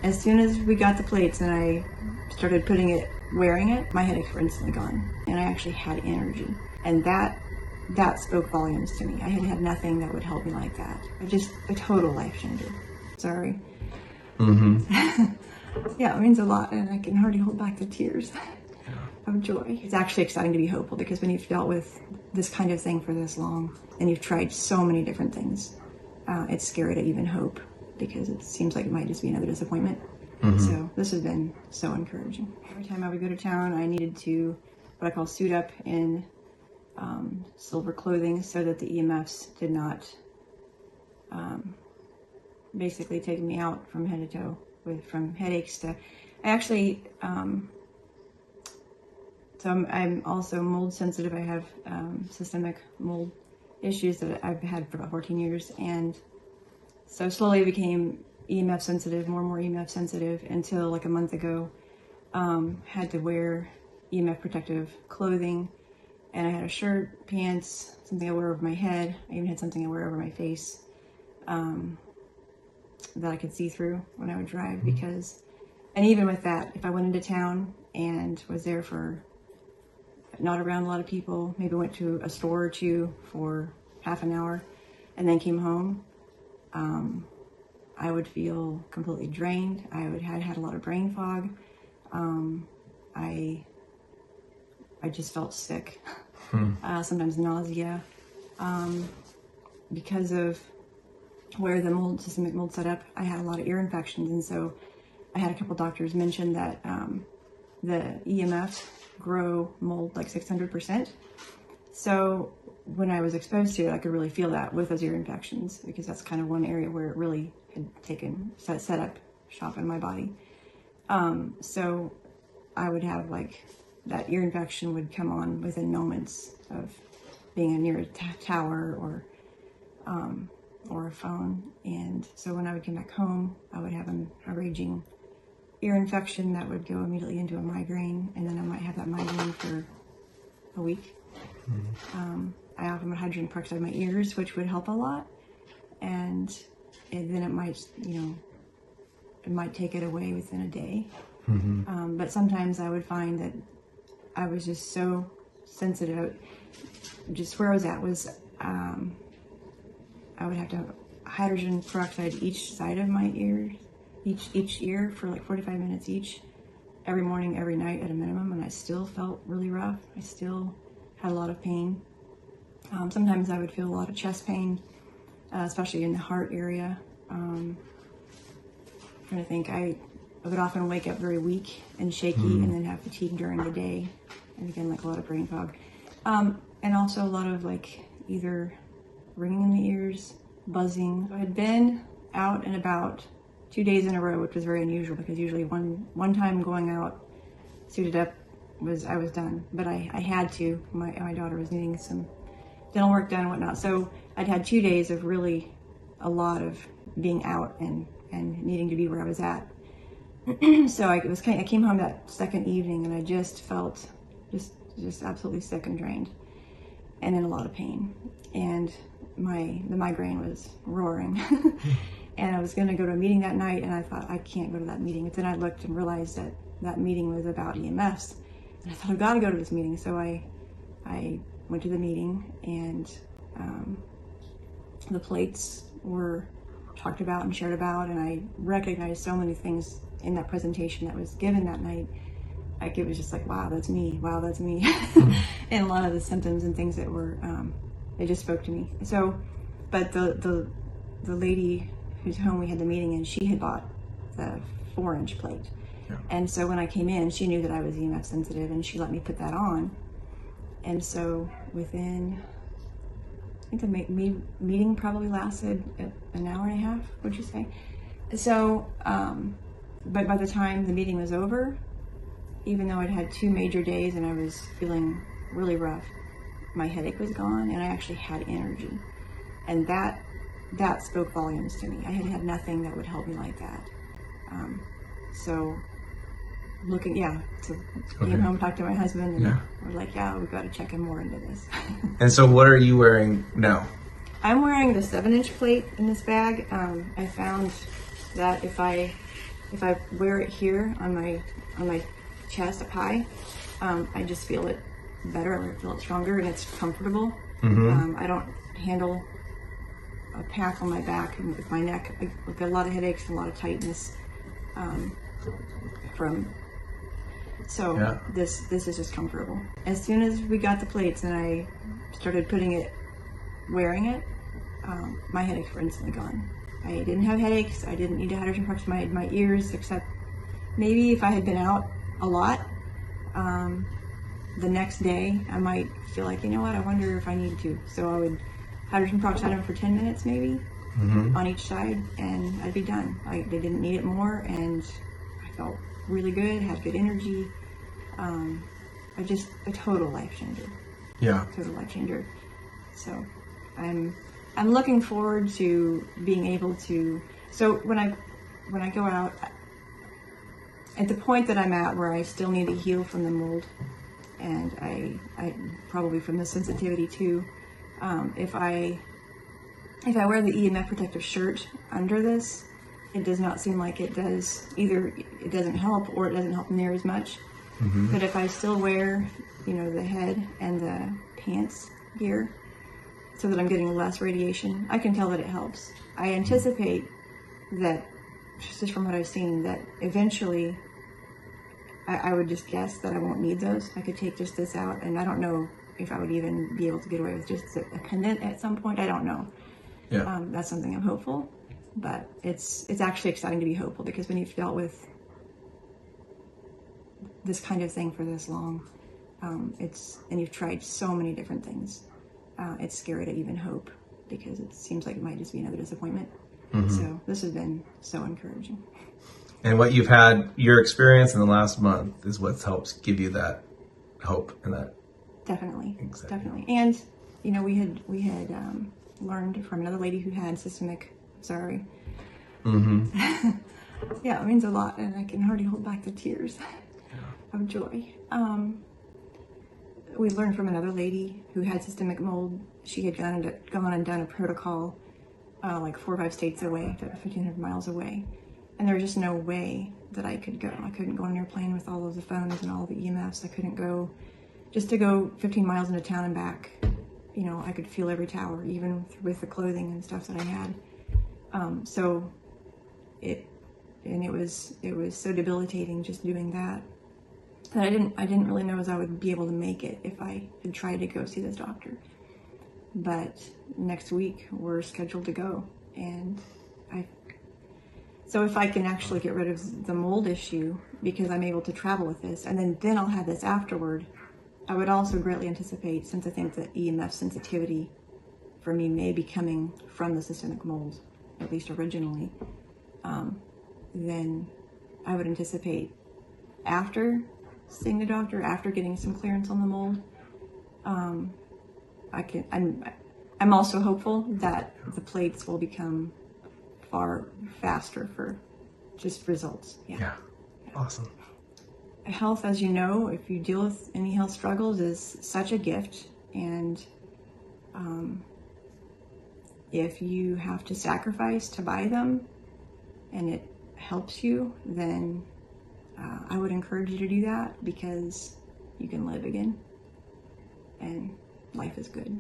As soon as we got the plates and I started wearing it, my headaches were instantly gone. And I actually had energy. And that spoke volumes to me. I had had nothing that would help me like that. Just a total life changer. Sorry. Yeah, it means a lot, and I can hardly hold back the tears of joy. It's actually exciting to be hopeful, because when you've dealt with this kind of thing for this long and you've tried so many different things, it's scary to even hope, because it seems like it might just be another disappointment. So this has been so encouraging. Every time I would go to town, I needed to, what I call, suit up in silver clothing so that the EMFs did not basically take me out from head to toe, from headaches to, I actually, so I'm also mold sensitive. I have systemic mold issues that I've had for about 14 years. And so slowly I became EMF sensitive, more and more EMF sensitive, until like a month ago, had to wear EMF protective clothing. And I had a shirt, pants, something I wear over my head. I even had something I wear over my face that I could see through when I would drive, because, and even with that, if I went into town and was there for, not around a lot of people, maybe went to a store or two for half an hour and then came home, I would feel completely drained. I had a lot of brain fog. I just felt sick. Sometimes nausea, because of where the systemic mold set up. I had a lot of ear infections, and so I had a couple doctors mention that the EMFs grow mold like 600%. So when I was exposed to it, I could really feel that with those ear infections, because that's kind of one area where it really had set up shop in my body. So I would have like that ear infection would come on within moments of being near a tower or a phone. And so when I would come back home, I would have a raging ear infection that would go immediately into a migraine, and then I might have that migraine for a week. I often would hydrogen peroxide my ears, which would help a lot, and then it might, it might take it away within a day. But sometimes I would find that I was just so sensitive. Just where I was at was, I would have to hydrogen peroxide each side of my ears, each ear for like 45 minutes each, every morning, every night at a minimum, and I still felt really rough. I still had a lot of pain. Sometimes I would feel a lot of chest pain, especially in the heart area. I'm trying to think, I would often wake up very weak and shaky, and then have fatigue during the day, and again, like a lot of brain fog. And also a lot of like either ringing in the ears, buzzing. I had been out and about 2 days in a row, which was very unusual, because usually one time going out suited up I was done. But I had to. My daughter was needing some dental work done and whatnot. So I'd had 2 days of really a lot of being out and needing to be where I was at. So I came home that second evening, and I just felt just absolutely sick and drained, and in a lot of pain. And the migraine was roaring. And I was going to go to a meeting that night, and I thought, I can't go to that meeting. But then I looked and realized that meeting was about EMFs, and I thought, I've got to go to this meeting. So I went to the meeting, and the plates were talked about and shared about, and I recognized so many things in that presentation that was given that night. Like, it was just like, wow, that's me. Wow, that's me. And a lot of the symptoms and things that were, they just spoke to me. So, but the lady whose home we had the meeting in, she had bought the 4-inch plate. Yeah. And so when I came in, she knew that I was EMF sensitive, and she let me put that on. And so within, I think the meeting probably lasted an hour and a half, would you say? So, but by the time the meeting was over, even though I'd had 2 major days and I was feeling really rough, my headache was gone, and I actually had energy. And that spoke volumes to me. I had nothing that would help me like that. So came home, talked to my husband, and we're like, we've got to check in more into this. And so what are you wearing now? I'm wearing the 7-inch plate in this bag. I found that if I if I wear it here on my chest up high, I just feel it better. I feel it stronger, and it's comfortable. I don't handle a pack on my back and with my neck. I've got a lot of headaches and a lot of tightness Yeah. this is just comfortable. As soon as we got the plates and I started wearing it, my headaches were instantly gone. I didn't have headaches. I didn't need to hydrogen peroxide my ears, except maybe if I had been out a lot, the next day I might feel like, you know what, I wonder if I need to. So I would hydrogen peroxide them for 10 minutes maybe on each side, and I'd be done. They didn't need it more, and I felt really good, had good energy. A total life changer. Yeah. Total life changer. So I'm looking forward to being able to, so when I go out, at the point that I'm at where I still need to heal from the mold, and I probably from the sensitivity too, if I wear the EMF protective shirt under this, it does not seem like it does, either it doesn't help or it doesn't help near as much. But if I still wear, the head and the pants gear, so that I'm getting less radiation, I can tell that it helps. I anticipate that, just from what I've seen, that eventually I would just guess that I won't need those. I could take just this out, and I don't know if I would even be able to get away with just a pendant at some point. I don't know. Yeah. That's something I'm hopeful, but it's actually exciting to be hopeful, because when you've dealt with this kind of thing for this long, and you've tried so many different things, it's scary to even hope, because it seems like it might just be another disappointment. So this has been so encouraging. And what you've had, your experience in the last month, is what helps give you that hope and that. Definitely. Exactly. Definitely. And we had learned from another lady who had systemic. Sorry. Yeah, it means a lot, and I can hardly hold back the tears of joy. We learned from another lady who had systemic mold. She had gone and done a protocol like 4 or 5 states away, 1,500 miles away. And there was just no way that I could go. I couldn't go on an airplane with all of the phones and all of the EMFs. I couldn't go, just to go 15 miles into town and back. I could feel every tower, even with the clothing and stuff that I had. It was so debilitating just doing that I didn't really know as I would be able to make it if I had tried to go see this doctor. But next week we're scheduled to go, and so if I can actually get rid of the mold issue, because I'm able to travel with this, and then I'll have this afterward, I would also greatly anticipate, since I think that EMF sensitivity for me may be coming from the systemic mold, at least originally, then I would anticipate after seeing the doctor, after getting some clearance on the mold, I'm also hopeful that the plates will become far faster for just results. Yeah. Awesome. Health, as you know, if you deal with any health struggles, is such a gift, and if you have to sacrifice to buy them and it helps you, then I would encourage you to do that, because you can live again and life is good.